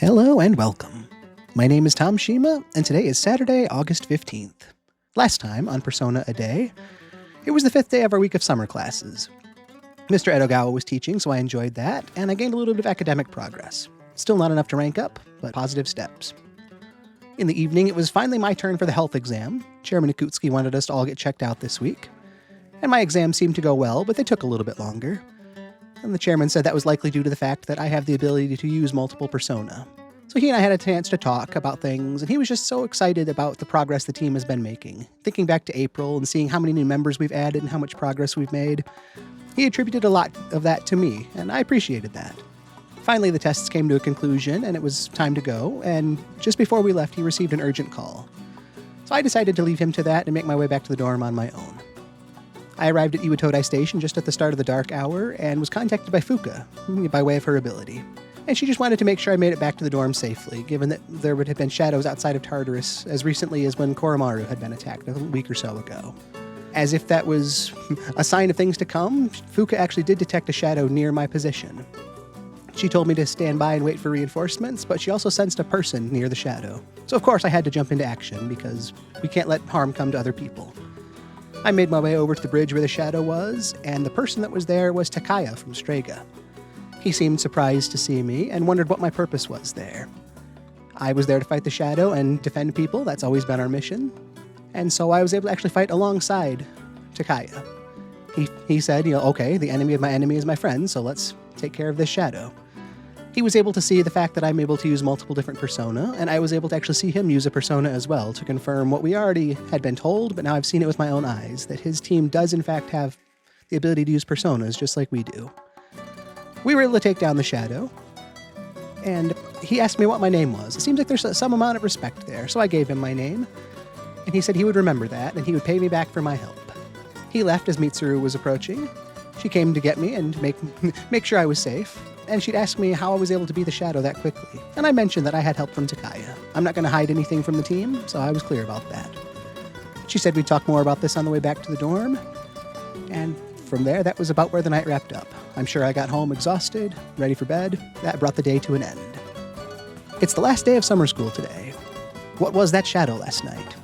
Hello and welcome. My name is Tom Shima, and today is Saturday, August 15th. Last time on Persona a Day, it was the 5th day of our week of summer classes. Mr. Edogawa was teaching, so I enjoyed that, and I gained a little bit of academic progress. Still not enough to rank up, but positive steps. In the evening, it was finally my turn for the health exam. Chairman Ikutsuki wanted us to all get checked out this week. And my exams seemed to go well, but they took a little bit longer. And the chairman said that was likely due to the fact that I have the ability to use multiple persona. So he and I had a chance to talk about things, and he was just so excited about the progress the team has been making. Thinking back to April and seeing how many new members we've added and how much progress we've made, he attributed a lot of that to me, and I appreciated that. Finally, the tests came to a conclusion, and it was time to go, and just before we left, he received an urgent call. So I decided to leave him to that and make my way back to the dorm on my own. I arrived at Iwatodai Station just at the start of the dark hour and was contacted by Fuka, by way of her ability. And she just wanted to make sure I made it back to the dorm safely, given that there would have been shadows outside of Tartarus as recently as when Koromaru had been attacked a week or so ago. As if that was a sign of things to come, Fuka actually did detect a shadow near my position. She told me to stand by and wait for reinforcements, but she also sensed a person near the shadow. So of course I had to jump into action, because we can't let harm come to other people. I made my way over to the bridge where the shadow was, and the person that was there was Takaya from Strega. He seemed surprised to see me and wondered what my purpose was there. I was there to fight the shadow and defend people. That's always been our mission. And so I was able to actually fight alongside Takaya. He said, okay, the enemy of my enemy is my friend, so let's take care of this shadow. He was able to see the fact that I'm able to use multiple different persona, and I was able to actually see him use a persona as well to confirm what we already had been told, but now I've seen it with my own eyes, that his team does in fact have the ability to use personas just like we do. We were able to take down the shadow, and he asked me what my name was. It seems like there's some amount of respect there, so I gave him my name, and he said he would remember that, and he would pay me back for my help. He left as Mitsuru was approaching. She came to get me and make sure I was safe. And she'd asked me how I was able to be the shadow that quickly. And I mentioned that I had help from Takaya. I'm not going to hide anything from the team, so I was clear about that. She said we'd talk more about this on the way back to the dorm. And from there, that was about where the night wrapped up. I'm sure I got home exhausted, ready for bed. That brought the day to an end. It's the last day of summer school today. What was that shadow last night?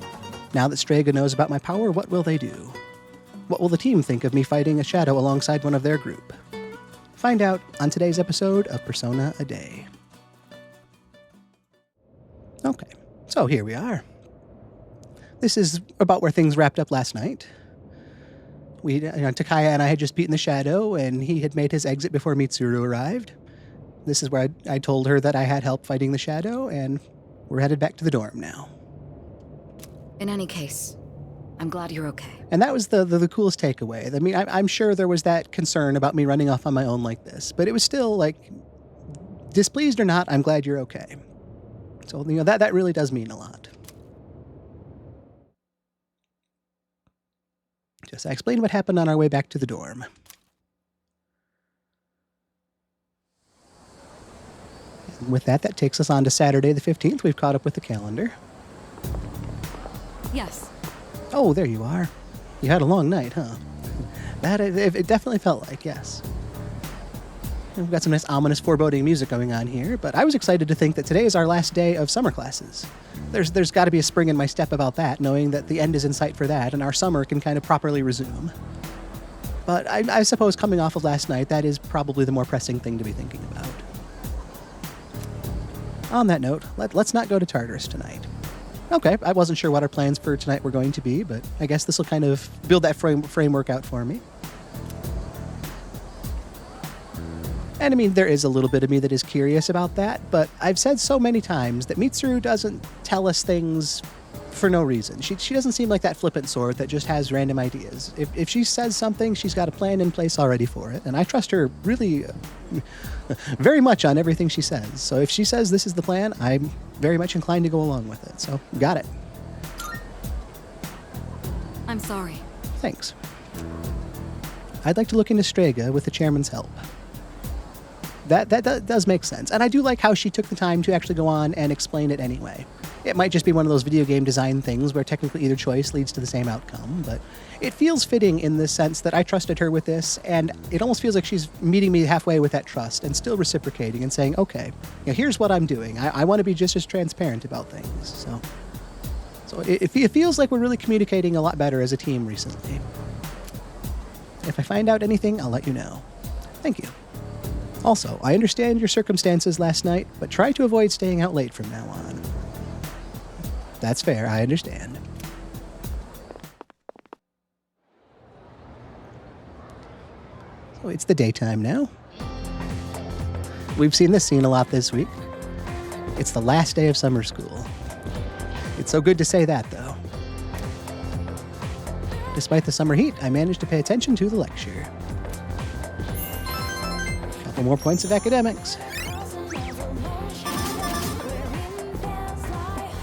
Now that Strega knows about my power, what will they do? What will the team think of me fighting a shadow alongside one of their group? Find out on today's episode of Persona a Day. Okay, so here we are. This is about where things wrapped up last night. Takaya and I had just beaten the shadow, and he had made his exit before Mitsuru arrived. This is where I told her that I had help fighting the shadow, and we're headed back to the dorm now. In any case, I'm glad you're okay. And that was the coolest takeaway. I mean, I'm sure there was that concern about me running off on my own like this, but it was still like, displeased or not, I'm glad you're okay. So, that really does mean a lot. I explained what happened on our way back to the dorm. And with that takes us on to Saturday the 15th. We've caught up with the calendar. Yes. Oh, there you are. You had a long night, huh? It definitely felt like, yes. We've got some nice ominous foreboding music going on here, but I was excited to think that today is our last day of summer classes. There's got to be a spring in my step about that, knowing that the end is in sight for that, and our summer can kind of properly resume. But I suppose coming off of last night, that is probably the more pressing thing to be thinking about. On that note, let's not go to Tartarus tonight. Okay, I wasn't sure what our plans for tonight were going to be, but I guess this will kind of build that framework out for me. And I mean, there is a little bit of me that is curious about that, but I've said so many times that Mitsuru doesn't tell us things for no reason. She doesn't seem like that flippant sort that just has random ideas. If she says something, she's got a plan in place already for it, and I trust her really very much on everything she says. So if she says this is the plan, I'm very much inclined to go along with it. So, got it. I'm sorry. Thanks. I'd like to look into Strega with the chairman's help. That does make sense. And I do like how she took the time to actually go on and explain it anyway. It might just be one of those video game design things where technically either choice leads to the same outcome, but it feels fitting in the sense that I trusted her with this, and it almost feels like she's meeting me halfway with that trust and still reciprocating and saying, okay, here's what I'm doing. I want to be just as transparent about things. So it feels like we're really communicating a lot better as a team recently. If I find out anything, I'll let you know. Thank you. Also, I understand your circumstances last night, but try to avoid staying out late from now on. That's fair, I understand. So it's the daytime now. We've seen this scene a lot this week. It's the last day of summer school. It's so good to say that, though. Despite the summer heat, I managed to pay attention to the lecture. Couple more points of academics.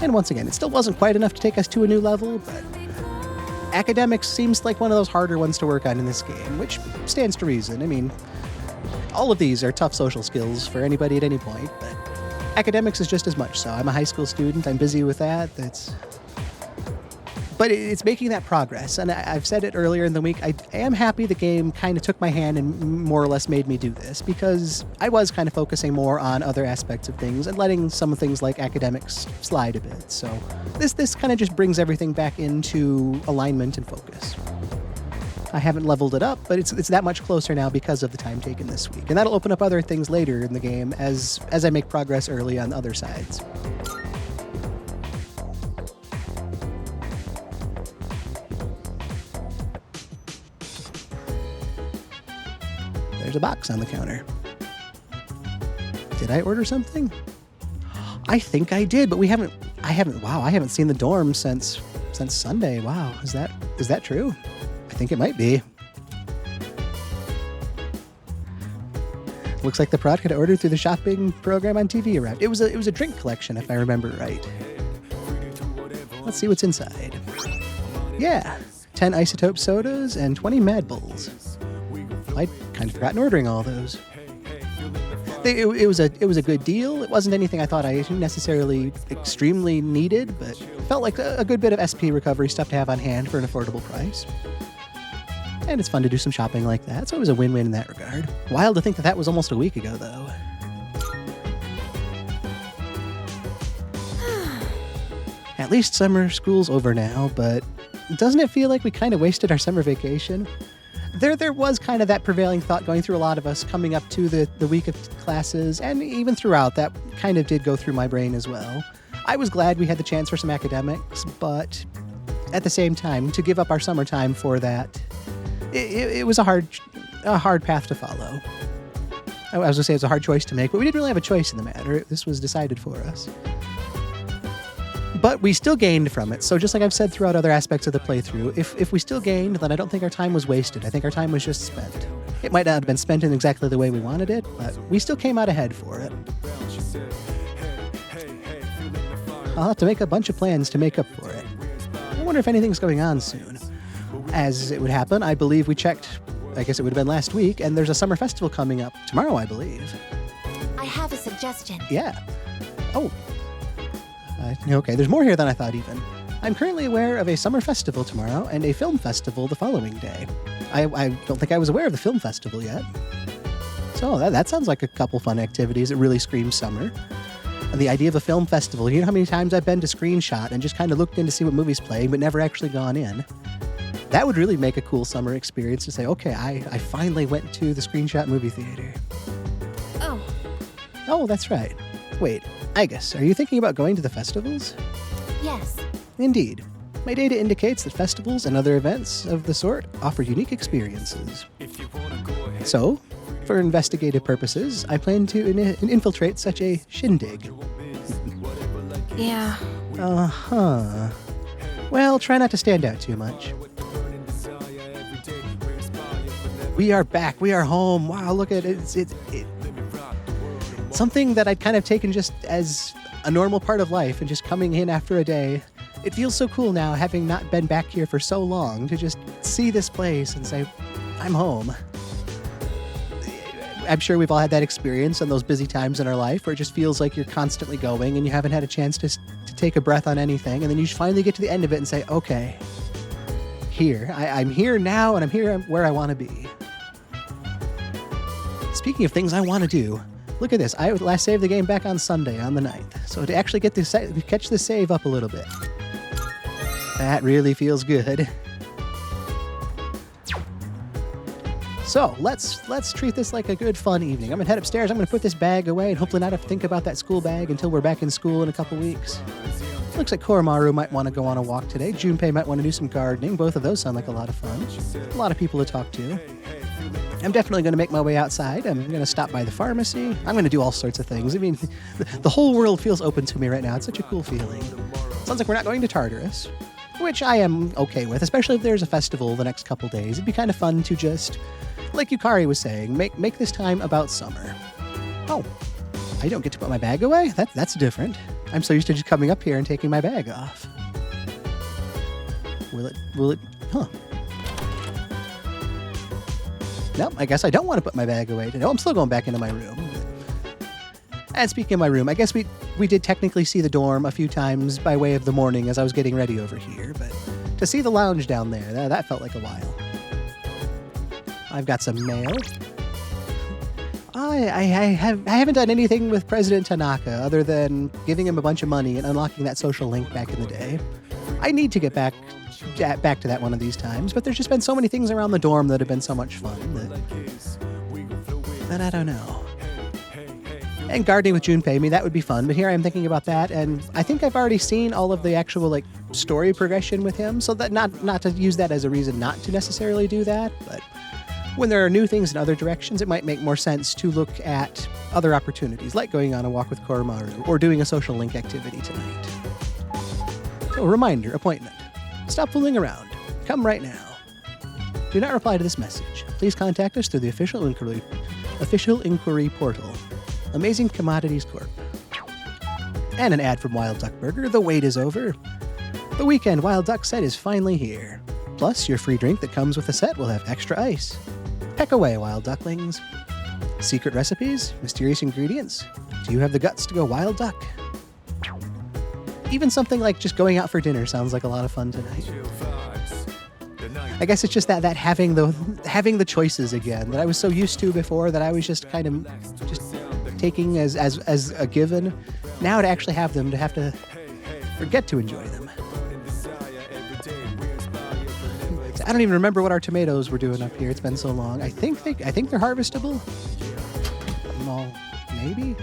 And once again, it still wasn't quite enough to take us to a new level, but academics seems like one of those harder ones to work on in this game, which stands to reason. I mean, all of these are tough social skills for anybody at any point, but academics is just as much so. I'm a high school student. I'm busy with that. But it's making that progress, and I've said it earlier in the week, I am happy the game kind of took my hand and more or less made me do this, because I was kind of focusing more on other aspects of things and letting some things like academics slide a bit. So this kind of just brings everything back into alignment and focus. I haven't leveled it up, but it's that much closer now because of the time taken this week, and that'll open up other things later in the game as I make progress early on other sides. There's a box on the counter. Did I order something? I think I did, but I haven't seen the dorm since Sunday. Wow, is that true? I think it might be. Looks like the product I ordered through the shopping program on TV arrived. It was a drink collection, if I remember right. Let's see what's inside. Yeah, 10 isotope sodas and 20 Mad Bulls. I'd kind of forgotten ordering all those. It was a good deal. It wasn't anything I thought I necessarily extremely needed, but felt like a good bit of SP recovery stuff to have on hand for an affordable price. And it's fun to do some shopping like that, so it was a win-win in that regard. Wild to think that was almost a week ago, though. At least summer school's over now, but doesn't it feel like we kind of wasted our summer vacation? There was kind of that prevailing thought going through a lot of us coming up to the week of classes, and even throughout, that kind of did go through my brain as well. I was glad we had the chance for some academics, but at the same time, to give up our summertime for that, it was a hard path to follow. I was going to say it was a hard choice to make, but we didn't really have a choice in the matter. This was decided for us. But we still gained from it, so just like I've said throughout other aspects of the playthrough, if we still gained, then I don't think our time was wasted. I think our time was just spent. It might not have been spent in exactly the way we wanted it, but we still came out ahead for it. I'll have to make a bunch of plans to make up for it. I wonder if anything's going on soon. As it would happen, I believe we checked, I guess it would have been last week, and there's a summer festival coming up tomorrow, I believe. I have a suggestion. Yeah. Oh. Okay, there's more here than I thought even. I'm currently aware of a summer festival tomorrow and a film festival the following day. I don't think I was aware of the film festival yet. So that sounds like a couple fun activities. It really screams summer. And the idea of a film festival, you know how many times I've been to Screenshot and just kind of looked in to see what movies playing, but never actually gone in? That would really make a cool summer experience to say, okay, I finally went to the Screenshot movie theater. Oh, that's right. Wait, Agus, are you thinking about going to the festivals? Yes. Indeed. My data indicates that festivals and other events of the sort offer unique experiences. So, for investigative purposes, I plan to infiltrate such a shindig. Yeah. Uh-huh. Well, try not to stand out too much. We are back. We are home. Wow, look at it. Something that I'd kind of taken just as a normal part of life and just coming in after a day. It feels so cool now, having not been back here for so long, to just see this place and say, I'm home. I'm sure we've all had that experience in those busy times in our life where it just feels like you're constantly going and you haven't had a chance to take a breath on anything. And then you finally get to the end of it and say, okay, I'm here now and I'm here where I want to be. Speaking of things I want to do, look at this. I last saved the game back on Sunday on the 9th. So to actually get this, catch the save up a little bit, that really feels good. So let's treat this like a good fun evening. I'm gonna head upstairs. I'm gonna put this bag away and hopefully not have to think about that school bag until we're back in school in a couple weeks. Looks like Koromaru might want to go on a walk today. Junpei might want to do some gardening. Both of those sound like a lot of fun. A lot of people to talk to. I'm definitely going to make my way outside. I'm going to stop by the pharmacy. I'm going to do all sorts of things. I mean, the whole world feels open to me right now. It's such a cool feeling. Sounds like we're not going to Tartarus, which I am okay with, especially if there's a festival the next couple days. It'd be kind of fun to just, like Yukari was saying, make this time about summer. Oh, I don't get to put my bag away? That's different. I'm so used to just coming up here and taking my bag off. Will it, huh. No, I guess I don't want to put my bag away. No, I'm still going back into my room. And speaking of my room, I guess we did technically see the dorm a few times by way of the morning as I was getting ready over here, but to see the lounge down there, that felt like a while. I've got some mail. I haven't done anything with President Tanaka other than giving him a bunch of money and unlocking that social link back in the day. I need to get back to that one of these times, but there's just been so many things around the dorm that have been so much fun that I don't know. And gardening with Junpei, I mean, that would be fun, but here I am thinking about that, and I think I've already seen all of the actual, story progression with him, so that not to use that as a reason not to necessarily do that, but when there are new things in other directions, it might make more sense to look at other opportunities, like going on a walk with Koromaru, or doing a social link activity tonight. So, reminder, appointment. Stop fooling around. Come right now. Do not reply to this message. Please contact us through the official inquiry portal. Amazing Commodities Corp. And an ad from Wild Duck Burger. The wait is over. The weekend Wild Duck set is finally here. Plus, your free drink that comes with the set will have extra ice. Peck away, Wild Ducklings. Secret recipes? Mysterious ingredients? Do you have the guts to go Wild Duck? Even something like just going out for dinner sounds like a lot of fun tonight. I guess it's just that having the choices again that I was so used to before that I was just kind of just taking as a given. Now to actually have them, to have to forget to enjoy them. I don't even remember what our tomatoes were doing up here. It's been so long. I think they're harvestable. Well, maybe.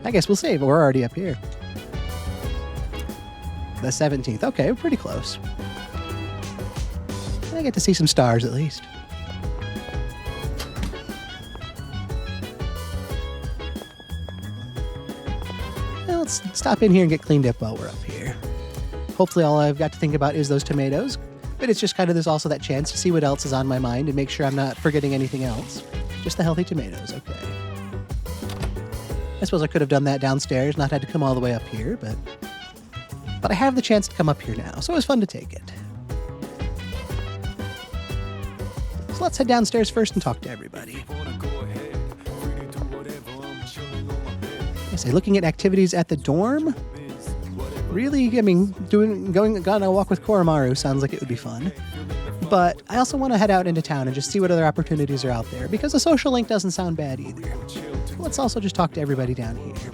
I guess we'll see. But we're already up here. The 17th. Okay, we're pretty close. I get to see some stars at least. Well, let's stop in here and get cleaned up while we're up here. Hopefully all I've got to think about is those tomatoes. But it's just kind of also that chance to see what else is on my mind and make sure I'm not forgetting anything else. Just the healthy tomatoes, okay. I suppose I could have done that downstairs, not had to come all the way up here, but I have the chance to come up here now, so it was fun to take it. So let's head downstairs first and talk to everybody. I say, looking at activities at the dorm. Really, I mean, going on a walk with Koromaru sounds like it would be fun. But I also want to head out into town and just see what other opportunities are out there, because a social link doesn't sound bad either. Let's also just talk to everybody down here.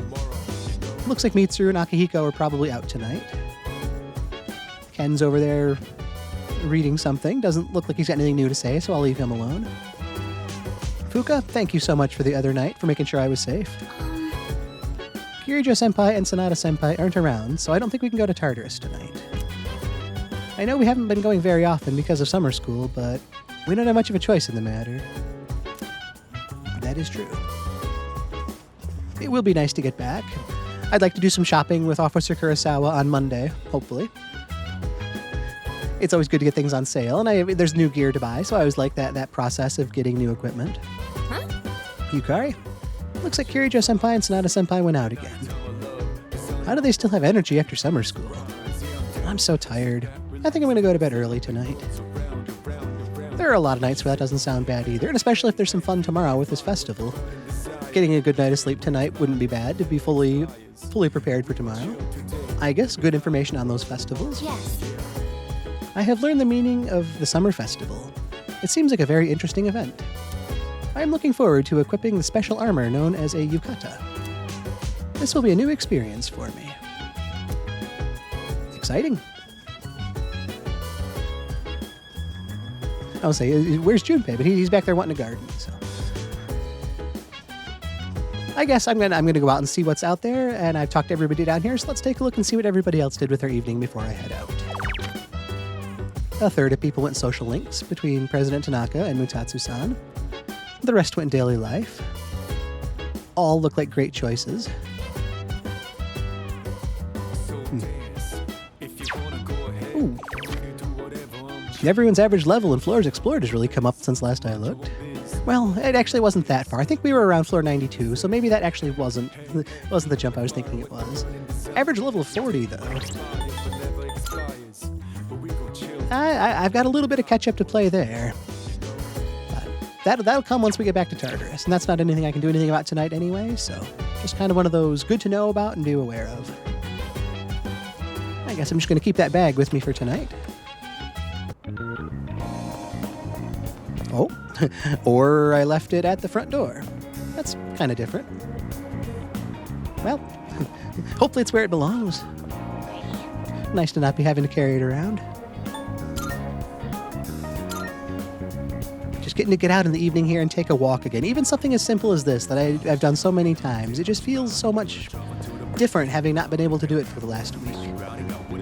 Looks like Mitsuru and Akihiko are probably out tonight. Ken's over there reading something. Doesn't look like he's got anything new to say, so I'll leave him alone. Fuka, thank you so much for the other night, for making sure I was safe. Kirijo-senpai and Sanada-senpai aren't around, so I don't think we can go to Tartarus tonight. I know we haven't been going very often because of summer school, but we don't have much of a choice in the matter. That is true. It will be nice to get back. I'd like to do some shopping with Officer Kurosawa on Monday, hopefully. It's always good to get things on sale, and there's new gear to buy, so I always like that process of getting new equipment. Huh? Yukari? Looks like Kirijo-senpai and Sanada-senpai went out again. How do they still have energy after summer school? I'm so tired. I think I'm going to go to bed early tonight. There are a lot of nights where that doesn't sound bad either, and especially if there's some fun tomorrow with this festival. Getting a good night of sleep tonight wouldn't be bad to be fully prepared for tomorrow. I guess good information on those festivals. Yes. I have learned the meaning of the Summer Festival. It seems like a very interesting event. I am looking forward to equipping the special armor known as a yukata. This will be a new experience for me. Exciting. I'll say, where's Junpei? But he's back there wanting a garden, so. I guess I'm gonna go out and see what's out there, and I've talked to everybody down here, so let's take a look and see what everybody else did with their evening before I head out. A third of people went social links between President Tanaka and Mutatsu-san. The rest went daily life. All look like great choices. Ooh. Everyone's average level in floors explored has really come up since last I looked. Well, it actually wasn't that far. I think we were around floor 92, so maybe that actually wasn't the jump I was thinking it was. Average level of 40, though. I've got a little bit of catch-up to play there. But that'll come once we get back to Tartarus, and that's not anything I can do anything about tonight anyway, so just kind of one of those good to know about and be aware of. I guess I'm just going to keep that bag with me for tonight. Oh, or I left it at the front door. That's kind of different. Well, hopefully it's where it belongs. Nice to not be having to carry it around. Just getting to get out in the evening here and take a walk again. Even something as simple as this that I've done so many times. It just feels so much different having not been able to do it for the last week.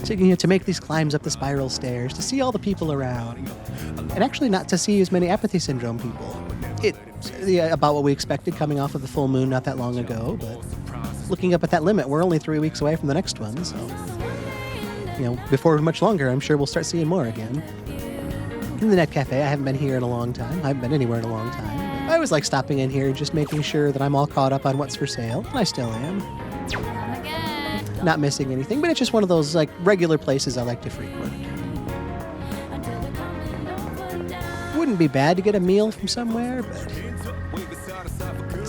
So, to make these climbs up the spiral stairs, to see all the people around, and actually not to see as many apathy syndrome people. It's about what we expected coming off of the full moon not that long ago, but looking up at that limit, we're only 3 weeks away from the next one, so, before much longer, I'm sure we'll start seeing more again. In the Net Cafe, I haven't been here in a long time. I haven't been anywhere in a long time. But I always like stopping in here, just making sure that I'm all caught up on what's for sale, and I still am. Not missing anything, but it's just one of those regular places I like to frequent. Wouldn't be bad to get a meal from somewhere, but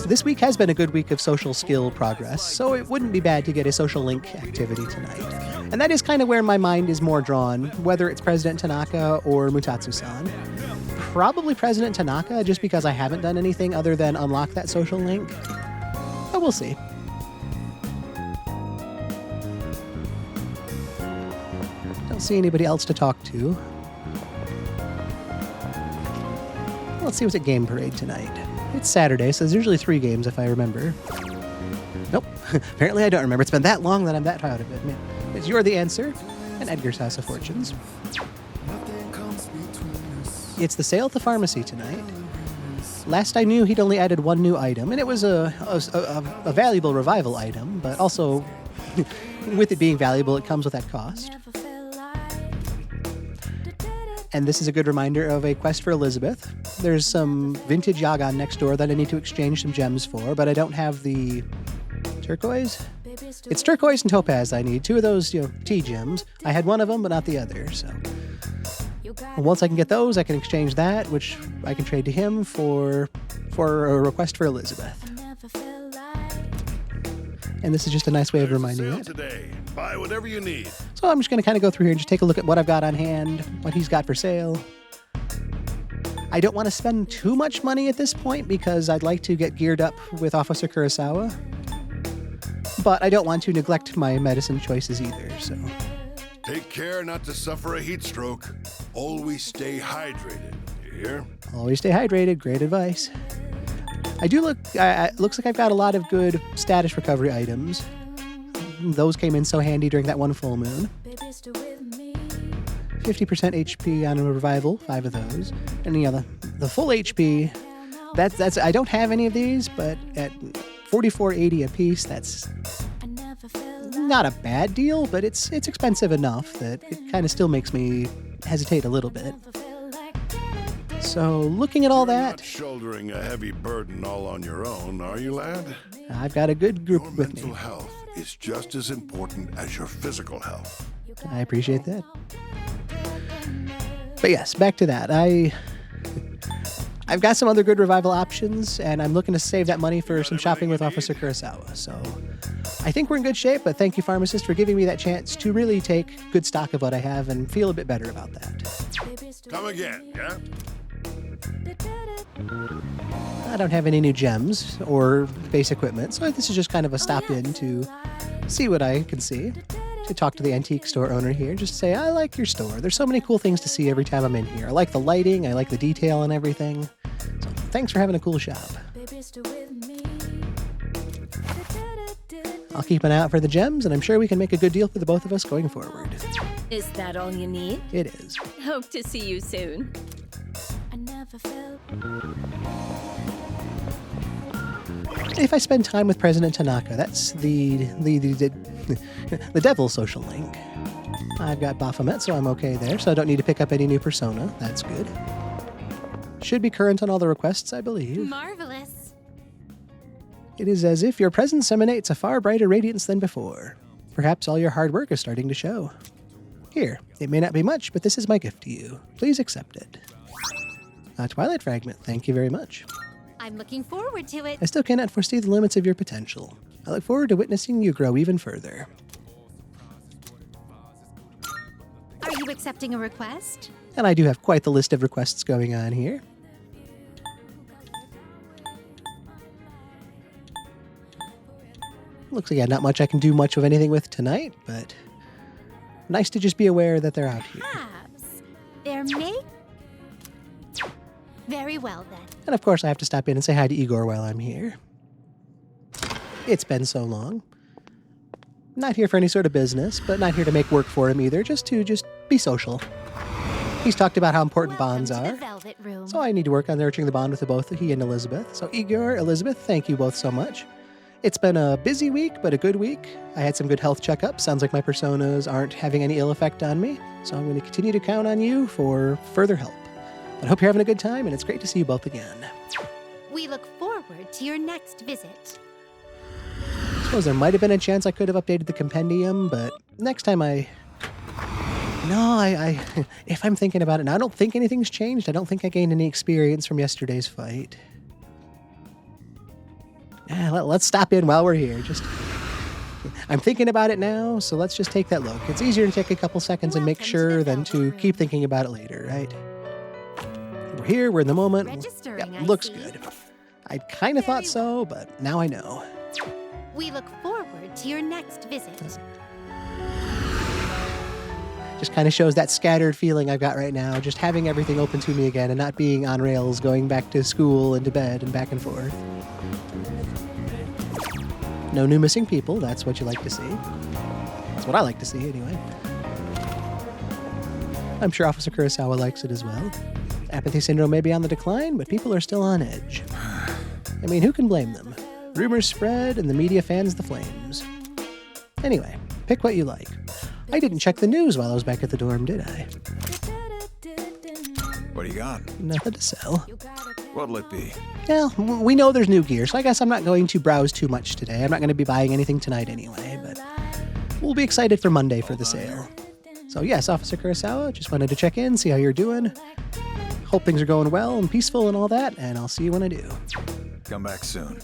this week has been a good week of social skill progress, so it wouldn't be bad to get a social link activity tonight. And that is kind of where my mind is more drawn, whether it's President Tanaka or Mutatsu-san. Probably President Tanaka, just because I haven't done anything other than unlock that social link. But we'll see. Don't see anybody else to talk to. Let's see what's at Game Parade tonight. It's Saturday, so there's usually 3 games if I remember. Nope. Apparently I don't remember. It's been that long that I'm that proud of it. Man. It's You're the Answer and Edgar's House of Fortunes. It's the sale at the pharmacy tonight. Last I knew, he'd only added 1 new item, and it was a valuable revival item, but also, with it being valuable, it comes with that cost. And this is a good reminder of a quest for Elizabeth. There's some vintage Yagan next door that I need to exchange some gems for, but I don't have the turquoise. It's turquoise and topaz I need. 2 of those, T gems. I had 1 of them, but not the other, so. Once I can get those, I can exchange that, which I can trade to him for a request for Elizabeth. And this is just a nice way of reminding that. Today. Buy whatever you need. So I'm just going to kind of go through here and just take a look at what I've got on hand, what he's got for sale. I don't want to spend too much money at this point because I'd like to get geared up with Officer Kurosawa. But I don't want to neglect my medicine choices either, so. Take care not to suffer a heat stroke. Always stay hydrated. You hear? Always stay hydrated. Great advice. Looks like I've got a lot of good status recovery items. Those came in so handy during that one full moon. 50% HP on a revival, 5 of those. And the full HP, that's I don't have any of these, but at 44.80 a piece, that's not a bad deal, but it's expensive enough that it kind of still makes me hesitate a little bit. So, looking at all You're that, not shouldering a heavy burden all on your own, are you, lad? I've got a good group Your with mental me. health is just as important as your physical health. I appreciate that. But yes, back to that. I've got some other good revival options, and I'm looking to save that money for some shopping with Officer Kurosawa. So I think we're in good shape, but thank you, pharmacist, for giving me that chance to really take good stock of what I have and feel a bit better about that. Come again, yeah? I don't have any new gems or base equipment, so this is just kind of a stop-in to see what I can see. To talk to the antique store owner here, just say, I like your store. There's so many cool things to see every time I'm in here. I like the lighting, I like the detail and everything. So thanks for having a cool shop. I'll keep an eye out for the gems, and I'm sure we can make a good deal for the both of us going forward. Is that all you need? It is. Hope to see you soon. If I spend time with President Tanaka, that's the devil's social link. I've got Baphomet, so I'm okay there, so I don't need to pick up any new persona. That's good. Should be current on all the requests, I believe. Marvelous. It is as if your presence emanates a far brighter radiance than before. Perhaps all your hard work is starting to show. Here, it may not be much, but this is my gift to you. Please accept it. A Twilight Fragment, thank you very much. I'm looking forward to it. I still cannot foresee the limits of your potential. I look forward to witnessing you grow even further. Are you accepting a request? And I do have quite the list of requests going on here. Looks like not much I can do much of anything with tonight, but nice to just be aware that they're out here. Perhaps. There may... Very well, then. And of course I have to stop in and say hi to Igor while I'm here. It's been so long. Not here for any sort of business, but not here to make work for him either, just to be social. He's talked about how important bonds Welcome to are. the Velvet Room. So I need to work on nurturing the bond with both he and Elizabeth. So Igor, Elizabeth, thank you both so much. It's been a busy week, but a good week. I had some good health checkups. Sounds like my personas aren't having any ill effect on me. So I'm going to continue to count on you for further help. But I hope you're having a good time, and it's great to see you both again. We look forward to your next visit. I suppose there might have been a chance I could have updated the compendium, but next time No, if I'm thinking about it now, I don't think anything's changed. I don't think I gained any experience from yesterday's fight. Yeah, let's stop in while we're here. I'm thinking about it now, so let's just take that look. It's easier to take a couple seconds and make Welcome to sure the than Velvet to Room. keep thinking about it later, right? We're here, we're in the moment. Registering, I looks see. good. I kind of thought so, but now I know. We look forward to your next visit. Just kind of shows that scattered feeling I've got right now, just having everything open to me again and not being on rails, going back to school and to bed and back and forth. No new missing people, that's what you like to see. That's what I like to see anyway. I'm sure Officer Kurosawa likes it as well. Apathy syndrome may be on the decline, but people are still on edge. I mean, who can blame them? Rumors spread and the media fans the flames. Anyway, pick what you like. I didn't check the news while I was back at the dorm, did I? What do you got? Nothing to sell. What'll it be? Well, we know there's new gear, so I guess I'm not going to browse too much today. I'm not going to be buying anything tonight anyway, but we'll be excited for Monday for the sale. So yes, Officer Kurosawa, just wanted to check in, see how you're doing. Hope things are going well and peaceful and all that, and I'll see you when I do. Come back soon.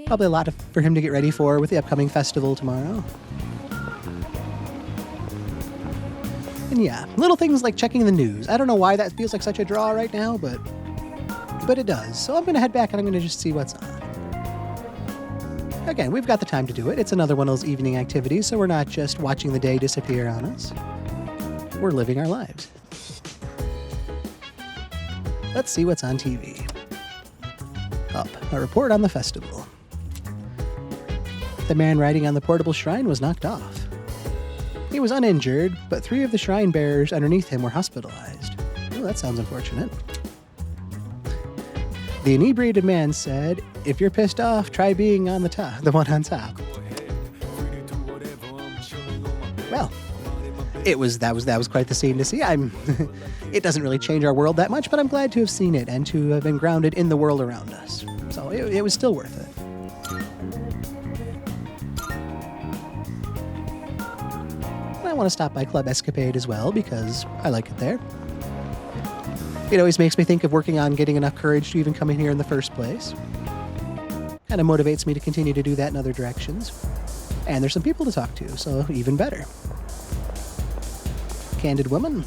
Probably a lot for him to get ready for with the upcoming festival tomorrow. And yeah, little things like checking the news. I don't know why that feels like such a draw right now, but it does. So I'm going to head back and I'm going to just see what's on. Again, we've got the time to do it. It's another one of those evening activities, so we're not just watching the day disappear on us. We're living our lives. Let's see what's on TV. Up, a report on the festival. The man riding on the portable shrine was knocked off. He was uninjured, but 3 of the shrine bearers underneath him were hospitalized. Oh, that sounds unfortunate. The inebriated man said, "If you're pissed off, try being on the one on top." Well, that was quite the scene to see. It doesn't really change our world that much, but I'm glad to have seen it and to have been grounded in the world around us. So it was still worth it. I want to stop by Club Escapade as well because I like it there. It always makes me think of working on getting enough courage to even come in here in the first place. Kind of motivates me to continue to do that in other directions. And there's some people to talk to, so even better. Candid woman.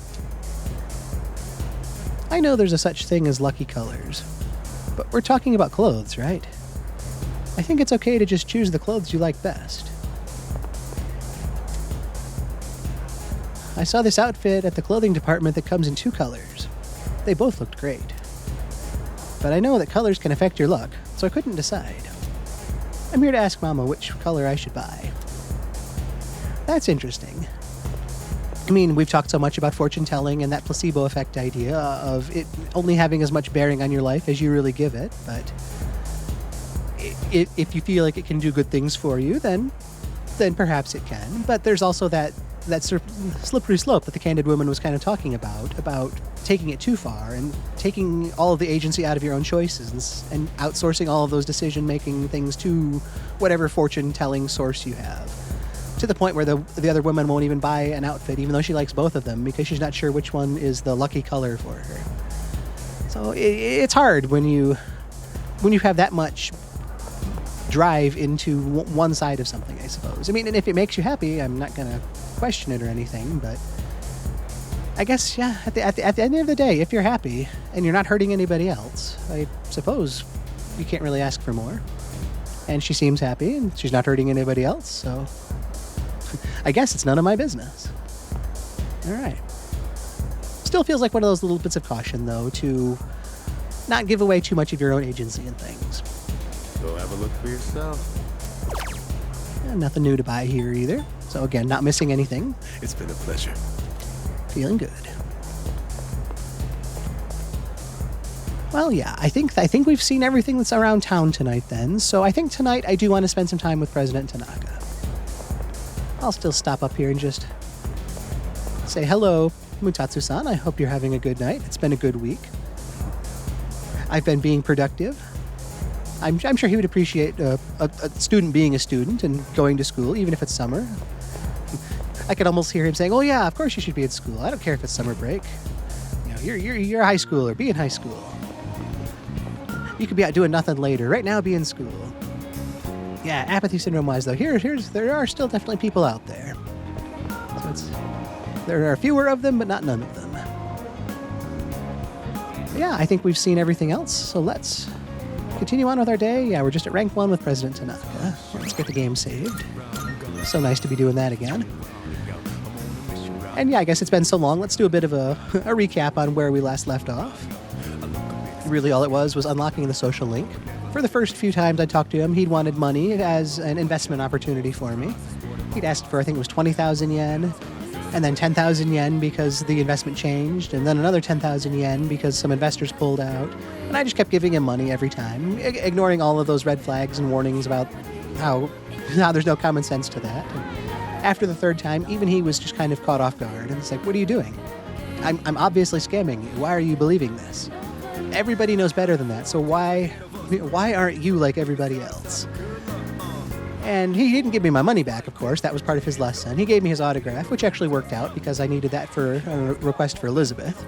I know there's a such thing as lucky colors, but we're talking about clothes, right? I think it's okay to just choose the clothes you like best. I saw this outfit at the clothing department that comes in 2 colors. They both looked great. But I know that colors can affect your luck, so I couldn't decide. I'm here to ask Mama which color I should buy. That's interesting. I mean, we've talked so much about fortune telling and that placebo effect idea of it only having as much bearing on your life as you really give it, but if you feel like it can do good things for you, then perhaps it can. But there's also that sort of slippery slope that the candid woman was kind of talking about taking it too far and taking all of the agency out of your own choices and outsourcing all of those decision-making things to whatever fortune-telling source you have. To the point where the other woman won't even buy an outfit, even though she likes both of them, because she's not sure which one is the lucky color for her. So it's hard when you have that much drive into one side of something, I suppose. I mean, and if it makes you happy, I'm not going to question it or anything, but I guess, yeah, at the end of the day, if you're happy and you're not hurting anybody else, I suppose you can't really ask for more. And she seems happy and she's not hurting anybody else, so I guess it's none of my business. All right. Still feels like one of those little bits of caution, though, to not give away too much of your own agency in things. Go have a look for yourself. Yeah, nothing new to buy here either. So again, not missing anything. It's been a pleasure. Feeling good. Well, yeah, I think we've seen everything that's around town tonight then. So I think tonight I do want to spend some time with President Tanaka. I'll still stop up here and just say hello, Mutatsu-san. I hope you're having a good night. It's been a good week. I've been being productive. I'm sure he would appreciate a student being a student and going to school, even if it's summer. I could almost hear him saying, "Oh yeah, of course you should be at school. I don't care if it's summer break. You know, you're a high schooler. Be in high school. You could be out doing nothing later. Right now, be in school." Yeah, apathy syndrome wise though, there are still definitely people out there. So there are fewer of them, but not none of them. Yeah, I think we've seen everything else. So let's continue on with our day. Yeah, we're just at rank 1 with President Tanaka. Let's get the game saved. So nice to be doing that again. And yeah, I guess it's been so long. Let's do a bit of a recap on where we last left off. Really all it was unlocking the social link. For the first few times I talked to him, he'd wanted money as an investment opportunity for me. He'd asked for, I think it was 20,000 yen, and then 10,000 yen because the investment changed, and then another 10,000 yen because some investors pulled out. And I just kept giving him money every time, ignoring all of those red flags and warnings about how there's no common sense to that. And after the third time, even he was just kind of caught off guard. And it's like, what are you doing? I'm obviously scamming you. Why are you believing this? Everybody knows better than that, so why aren't you like everybody else? And he didn't give me my money back, of course. That was part of his lesson. He gave me his autograph, which actually worked out because I needed that for a request for Elizabeth.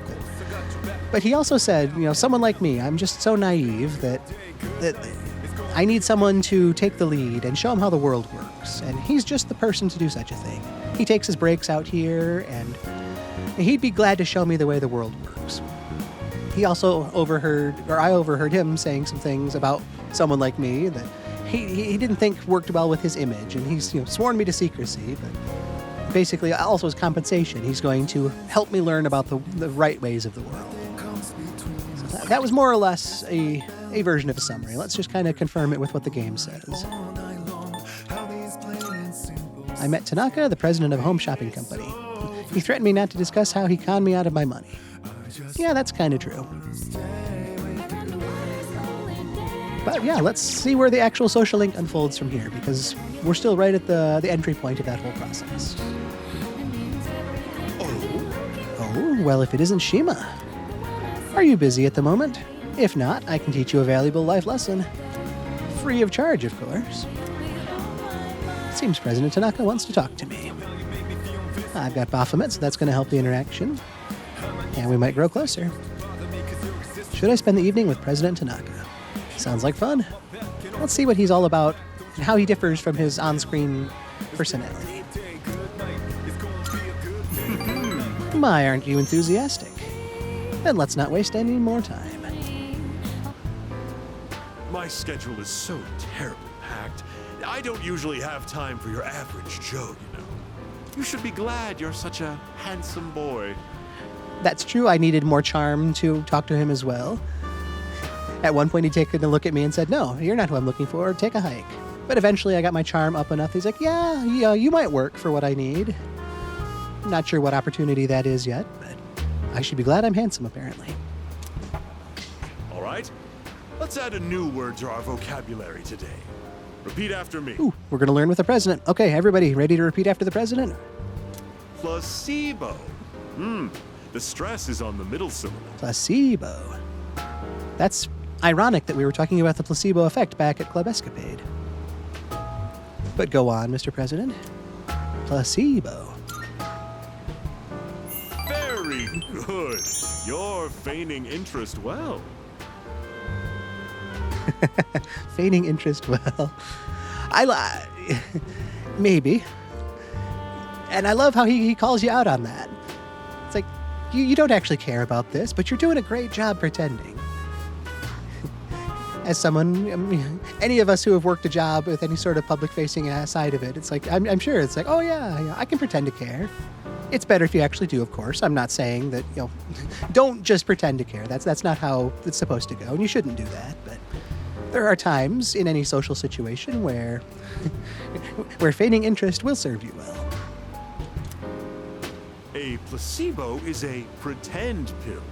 But he also said, someone like me, I'm just so naive that I need someone to take the lead and show him how the world works. And he's just the person to do such a thing. He takes his breaks out here, and he'd be glad to show me the way the world works. He also I overheard him saying some things about someone like me that he didn't think worked well with his image, and he's sworn me to secrecy, but basically also as compensation, he's going to help me learn about the right ways of the world. So that was more or less a version of a summary. Let's just kind of confirm it with what the game says. I met Tanaka, the president of a home shopping company. He threatened me not to discuss how he conned me out of my money. Yeah, that's kind of true. But yeah, let's see where the actual social link unfolds from here, because we're still right at the entry point of that whole process. Oh, well, if it isn't Shima. Are you busy at the moment? If not, I can teach you a valuable life lesson. Free of charge, of course. Seems President Tanaka wants to talk to me. I've got Baphomet, so that's going to help the interaction. And we might grow closer. Should I spend the evening with President Tanaka? Sounds like fun. Let's see what he's all about and how he differs from his on-screen personality. My, aren't you enthusiastic? Then let's not waste any more time. My schedule is so terribly packed. I don't usually have time for your average Joe, you know. You should be glad you're such a handsome boy. That's true. I needed more charm to talk to him as well. At one point, he'd taken a look at me and said, "No, you're not who I'm looking for. Take a hike." But eventually, I got my charm up enough. He's like, "Yeah, you might work for what I need." Not sure what opportunity that is yet, but I should be glad I'm handsome, apparently. All right? Let's add a new word to our vocabulary today. Repeat after me. Ooh, we're going to learn with the president. Okay, everybody, ready to repeat after the president? Placebo. The stress is on the middle syllable. Placebo. That's ironic that we were talking about the placebo effect back at Club Escapade. But go on, Mr. President. Placebo. Very good. You're feigning interest well. Feigning interest well. Maybe. And I love how he calls you out on that. It's like, you don't actually care about this, but you're doing a great job pretending. As someone, any of us who have worked a job with any sort of public-facing side of it, it's like, I'm sure it's like, oh yeah, I can pretend to care. It's better if you actually do, of course. I'm not saying that, don't just pretend to care. That's not how it's supposed to go, and you shouldn't do that, but there are times in any social situation where feigning interest will serve you well. A placebo is a pretend pill.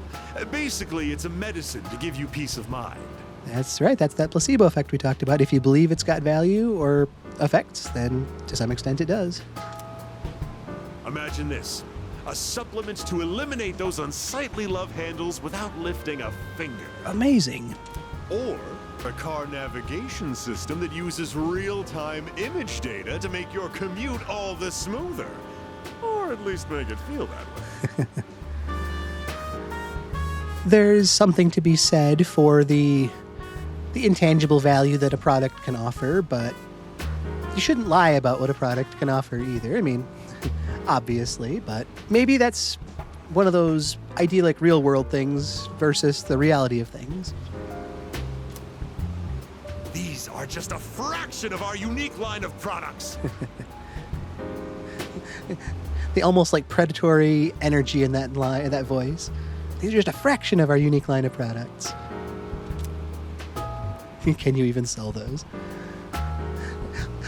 Basically, it's a medicine to give you peace of mind. That's right. That's that placebo effect we talked about. If you believe it's got value or effects, then to some extent it does. Imagine this. A supplement to eliminate those unsightly love handles without lifting a finger. Amazing. Or a car navigation system that uses real-time image data to make your commute all the smoother. Or at least make it feel that way. There's something to be said for the intangible value that a product can offer, but you shouldn't lie about what a product can offer either. I mean, obviously, but maybe that's one of those idyllic real-world things versus the reality of things. These are just a fraction of our unique line of products. The almost like predatory energy in that voice. These are just a fraction of our unique line of products. Can you even sell those?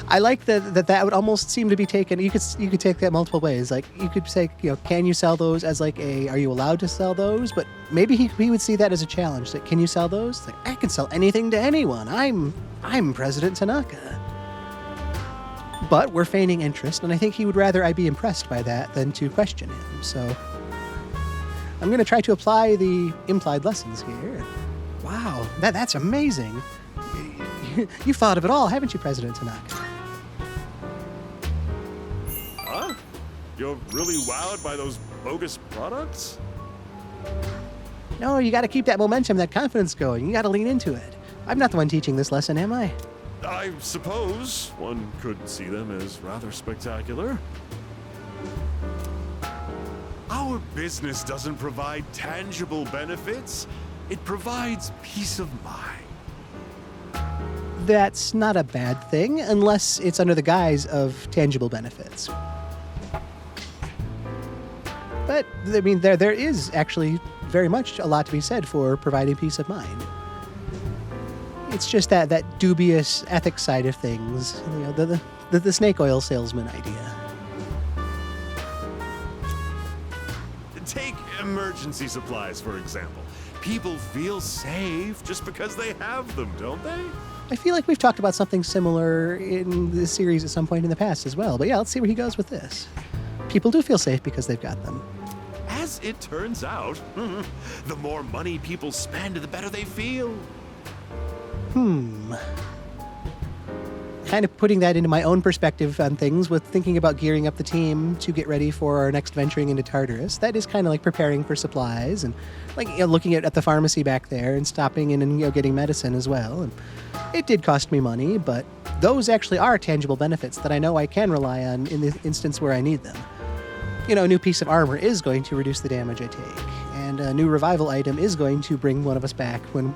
I like that would almost seem to be taken. You could take that multiple ways. Like you could say, can you sell those as like are you allowed to sell those? But maybe he would see that as a challenge. That can you sell those? Like I can sell anything to anyone. I'm President Tanaka. But we're feigning interest, and I think he would rather I be impressed by that than to question him. So I'm going to try to apply the implied lessons here. Wow, that's amazing. You've thought of it all, haven't you, President Tanaka? Huh? You're really wowed by those bogus products? No, you got to keep that momentum, that confidence going. You got to lean into it. I'm not the one teaching this lesson, am I? I suppose one could see them as rather spectacular. Our business doesn't provide tangible benefits. It provides peace of mind. That's not a bad thing, unless it's under the guise of tangible benefits. But, I mean, there is actually very much a lot to be said for providing peace of mind. It's just that dubious ethics side of things, the snake oil salesman idea. Take emergency supplies, for example. People feel safe just because they have them, don't they? I feel like we've talked about something similar in this series at some point in the past as well. But yeah, let's see where he goes with this. People do feel safe because they've got them. As it turns out, the more money people spend, the better they feel. kind of putting that into my own perspective on things with thinking about gearing up the team to get ready for our next venturing into Tartarus. That is kind of like preparing for supplies and like looking at the pharmacy back there and stopping in and getting medicine as well. And it did cost me money, but those actually are tangible benefits that I know I can rely on in the instance where I need them. A new piece of armor is going to reduce the damage I take, and a new revival item is going to bring one of us back when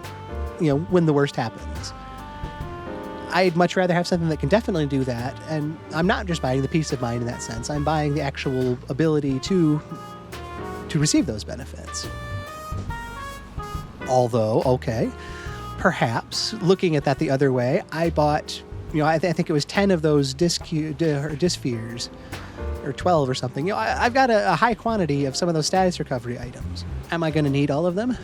the worst happens. I'd much rather have something that can definitely do that, and I'm not just buying the peace of mind in that sense. I'm buying the actual ability to receive those benefits. Although, okay, perhaps looking at that the other way, I bought, I think it was 10 of those dyspheres, or 12 or something. I've got a high quantity of some of those status recovery items. Am I going to need all of them?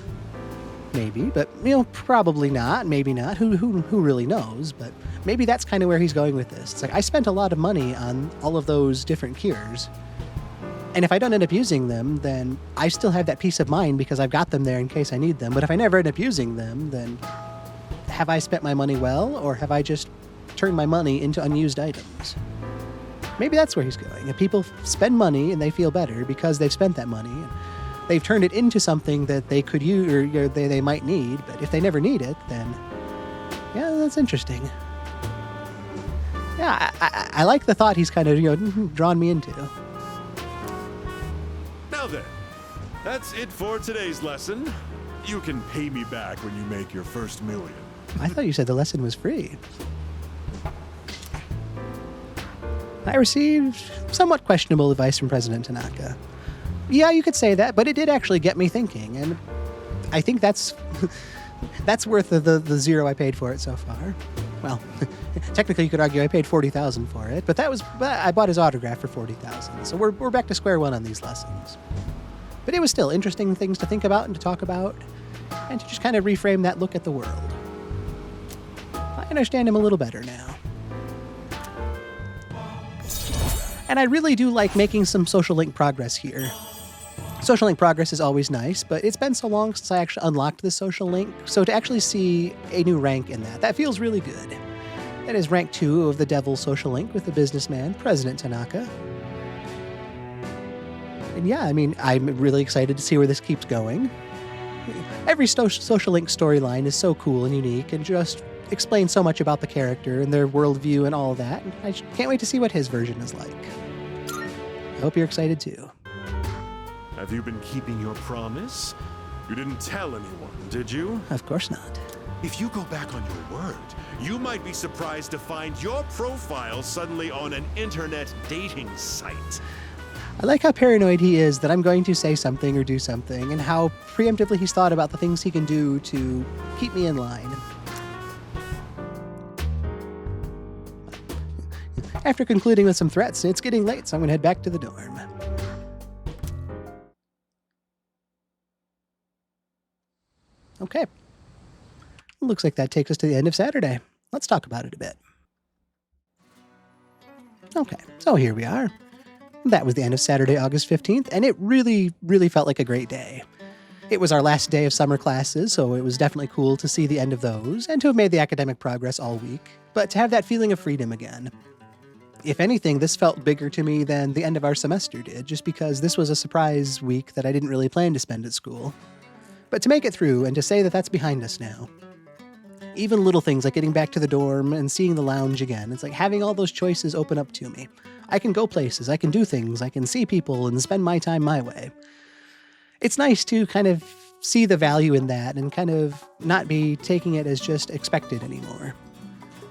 Maybe, but probably not. Maybe not. Who really knows? But maybe that's kind of where he's going with this. It's like I spent a lot of money on all of those different cures, and if I don't end up using them, then I still have that peace of mind because I've got them there in case I need them. But if I never end up using them, then have I spent my money well, or have I just turned my money into unused items? Maybe that's where he's going. If people spend money and they feel better because they've spent that money, and they've turned it into something that they could use or they might need, but if they never need it, then yeah, that's interesting. Yeah, I like the thought he's kind of drawn me into. Now then, that's it for today's lesson. You can pay me back when you make your first million. I thought you said the lesson was free. I received somewhat questionable advice from President Tanaka. Yeah, you could say that, but it did actually get me thinking, and I think that's worth the zero I paid for it so far. Well, technically you could argue I paid $40,000 for it, but I bought his autograph for $40,000, so we're back to square one on these lessons. But it was still interesting things to think about and to talk about, and to just kind of reframe that look at the world. I understand him a little better now. And I really do like making some social link progress here. Social link progress is always nice, but it's been so long since I actually unlocked this social link, so to actually see a new rank in that feels really good. That is rank 2 of the Devil social link with the businessman, President Tanaka. And yeah, I'm really excited to see where this keeps going. Every social link storyline is so cool and unique and just explains so much about the character and their worldview and all that. I can't wait to see what his version is like. I hope you're excited too. Have you been keeping your promise? You didn't tell anyone, did you? Of course not. If you go back on your word, you might be surprised to find your profile suddenly on an internet dating site. I like how paranoid he is that I'm going to say something or do something, and how preemptively he's thought about the things he can do to keep me in line. After concluding with some threats, it's getting late, so I'm going to head back to the dorm. Okay. Looks like that takes us to the end of Saturday. Let's talk about it a bit. Okay, so here we are. That was the end of Saturday, August 15th, and it really, really felt like a great day. It was our last day of summer classes, so it was definitely cool to see the end of those, and to have made the academic progress all week, but to have that feeling of freedom again. If anything, this felt bigger to me than the end of our semester did, just because this was a surprise week that I didn't really plan to spend at school. But to make it through, and to say that that's behind us now. Even little things like getting back to the dorm and seeing the lounge again, it's like having all those choices open up to me. I can go places, I can do things, I can see people and spend my time my way. It's nice to kind of see the value in that and kind of not be taking it as just expected anymore.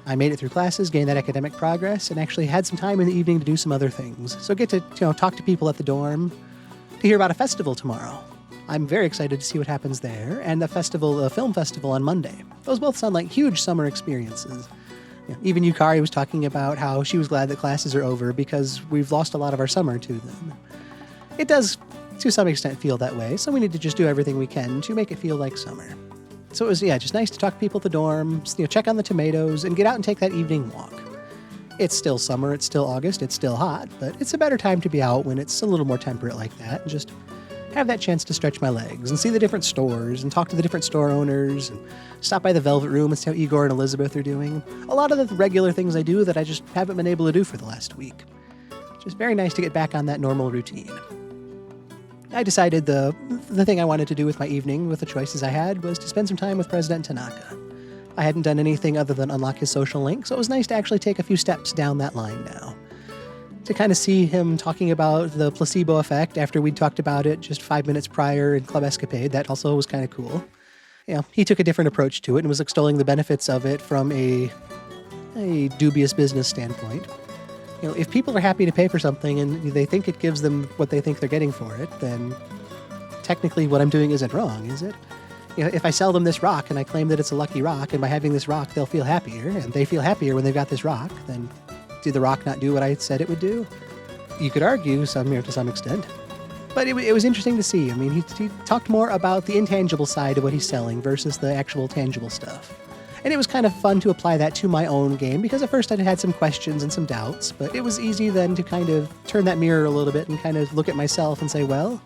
I made it through classes, gained that academic progress, and actually had some time in the evening to do some other things. So get to talk to people at the dorm, to hear about a festival tomorrow. I'm very excited to see what happens there, and the film festival on Monday. Those both sound like huge summer experiences. Even Yukari was talking about how she was glad that classes are over because we've lost a lot of our summer to them. It does, to some extent, feel that way, so we need to just do everything we can to make it feel like summer. So it was, just nice to talk to people at the dorm, check on the tomatoes, and get out and take that evening walk. It's still summer, it's still August, it's still hot, but it's a better time to be out when it's a little more temperate like that, and just have that chance to stretch my legs and see the different stores and talk to the different store owners and stop by the Velvet Room and see how Igor and Elizabeth are doing. A lot of the regular things I do that I just haven't been able to do for the last week. Just very nice to get back on that normal routine. I decided the thing I wanted to do with my evening, with the choices I had, was to spend some time with President Tanaka. I hadn't done anything other than unlock his social link, so it was nice to actually take a few steps down that line now. To kind of see him talking about the placebo effect after we'd talked about it just 5 minutes prior in Club Escapade, that also was kind of cool. You know, he took a different approach to it and was extolling the benefits of it from a dubious business standpoint. You know, if people are happy to pay for something and they think it gives them what they think they're getting for it, then technically what I'm doing isn't wrong, is it? You know, if I sell them this rock and I claim that it's a lucky rock, and by having this rock they'll feel happier, and they feel happier when they've got this rock, then did the rock not do what I said it would do? You could argue to some extent. But it was interesting to see. I mean, he talked more about the intangible side of what he's selling versus the actual tangible stuff. And it was kind of fun to apply that to my own game, because at first I had some questions and some doubts, but it was easy then to kind of turn that mirror a little bit and kind of look at myself and say, well,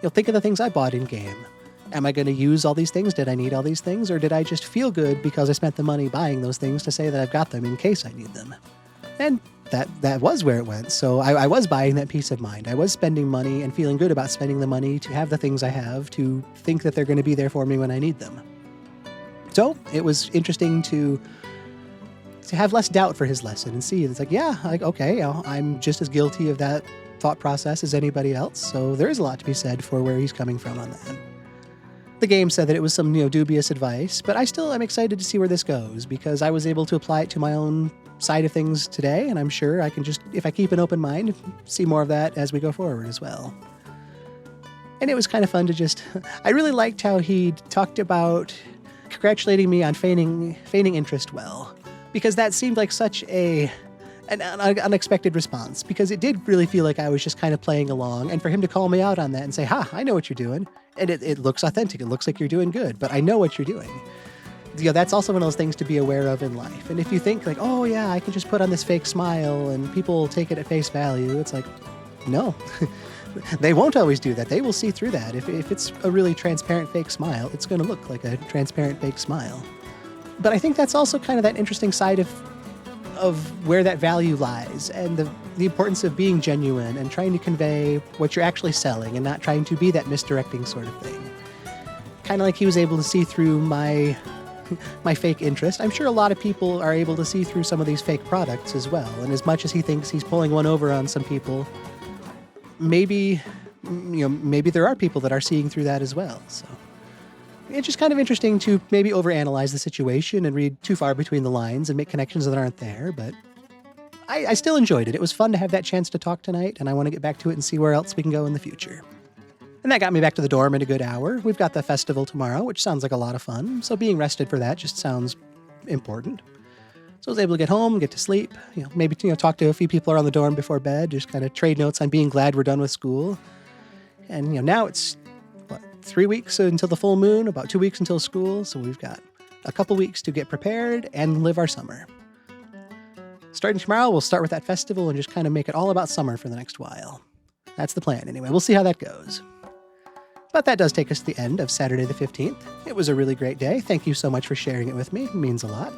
think of the things I bought in game. Am I going to use all these things? Did I need all these things? Or did I just feel good because I spent the money buying those things to say that I've got them in case I need them? And that was where it went. So I was buying that peace of mind. I was spending money and feeling good about spending the money to have the things I have, to think that they're going to be there for me when I need them. So it was interesting to have less doubt for his lesson and see it's like, okay, I'm just as guilty of that thought process as anybody else. So there is a lot to be said for where he's coming from on that. The game said that it was some dubious advice, but I still am excited to see where this goes, because I was able to apply it to my own side of things today, and I'm sure I can just, if I keep an open mind, see more of that as we go forward as well. And it was kind of fun to I really liked how he talked about congratulating me on feigning interest well, because that seemed like such an unexpected response, because it did really feel like I was just kind of playing along, and for him to call me out on that and say, I know what you're doing, and it looks authentic, it looks like you're doing good, but I know what you're doing. That's also one of those things to be aware of in life. And if you think like, oh yeah, I can just put on this fake smile and people will take it at face value, it's like, no. They won't always do that. They will see through that. If it's a really transparent fake smile, it's going to look like a transparent fake smile. But I think that's also kind of that interesting side of where that value lies, and the importance of being genuine and trying to convey what you're actually selling and not trying to be that misdirecting sort of thing. Kind of like he was able to see through my fake interest. I'm sure a lot of people are able to see through some of these fake products as well. And as much as he thinks he's pulling one over on some people, maybe there are people that are seeing through that as well. So it's just kind of interesting to maybe overanalyze the situation and read too far between the lines and make connections that aren't there. But I still enjoyed it. It was fun to have that chance to talk tonight, and I want to get back to it and see where else we can go in the future. And that got me back to the dorm in a good hour. We've got the festival tomorrow, which sounds like a lot of fun. So being rested for that just sounds important. So I was able to get home, get to sleep, maybe talk to a few people around the dorm before bed, just kind of trade notes on being glad we're done with school. And now it's 3 weeks until the full moon, about 2 weeks until school. So we've got a couple weeks to get prepared and live our summer. Starting tomorrow, we'll start with that festival and just kind of make it all about summer for the next while. That's the plan anyway. We'll see how that goes. But that does take us to the end of Saturday the 15th. It was a really great day. Thank you so much for sharing it with me. It means a lot.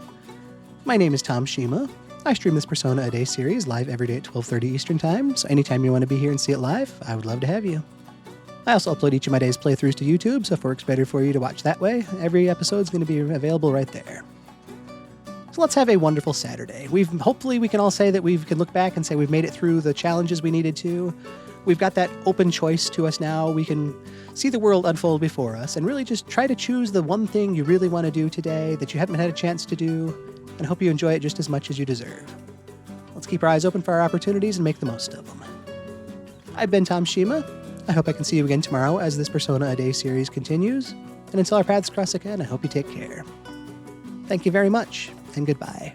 My name is Tom Shima. I stream this Persona A Day series live every day at 12:30 Eastern Time, so anytime you want to be here and see it live, I would love to have you. I also upload each of my day's playthroughs to YouTube, so if it works better for you to watch that way, every episode is going to be available right there. So let's have a wonderful Saturday. Hopefully we can all say that we can look back and say we've made it through the challenges we needed to. We've got that open choice to us now. We can see the world unfold before us and really just try to choose the one thing you really want to do today that you haven't had a chance to do, and hope you enjoy it just as much as you deserve. Let's keep our eyes open for our opportunities and make the most of them. I've been Tom Shima. I hope I can see you again tomorrow as this Persona A Day series continues. And until our paths cross again, I hope you take care. Thank you very much, and goodbye.